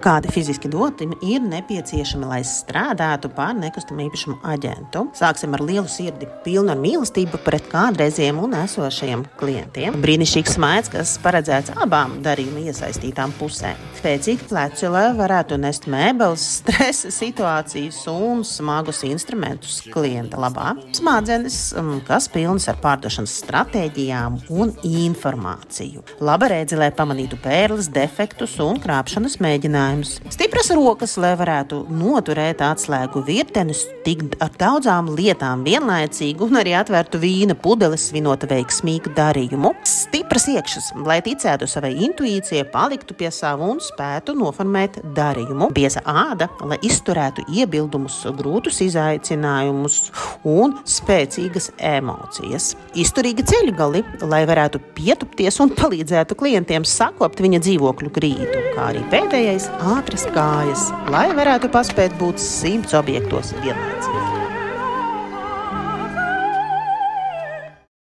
Kādi fiziski doti ir nepieciešami, lai strādātu par nekustamo īpašumu aģentu? Sāksim ar lielu sirdi, pilnu ar mīlestību pret kādreiziem un esošajiem klientiem. Brīnišķīgs smaids, kas paredzēts abām darījuma iesaistītām pusēm. Spēcīgi pleci, lai varētu nest mēbeles, stresa situācijas un smagus instrumentus klienta labā. Smadzenes, kas pilnas ar pārdošanas stratēģijām un informāciju. Laba redze, lai pamanītu pērles, defektus un krāpšanas mēģinājumus. Stipras rokas, lai varētu noturēt atslēgu virtenes, tikt ar daudzām lietām vienlaicīgi un arī atvērtu vīna pudeles, svinot veiksmīgu darījumu. Stipras iekšas, lai ticētu savai intuīcijai, paliktu pie savu un spētu noformēt darījumu. Bieza āda, lai izturētu iebildumus, grūtus izaicinājumus un spēcīgas emocijas. Izturīgi ceļgali, lai varētu pietupties un palīdzētu klientiem sakopt viņa dzīvokļu grīdu, kā arī pēdējais ātras kājas, lai varētu paspēt būt 100 objektos vienlaikus.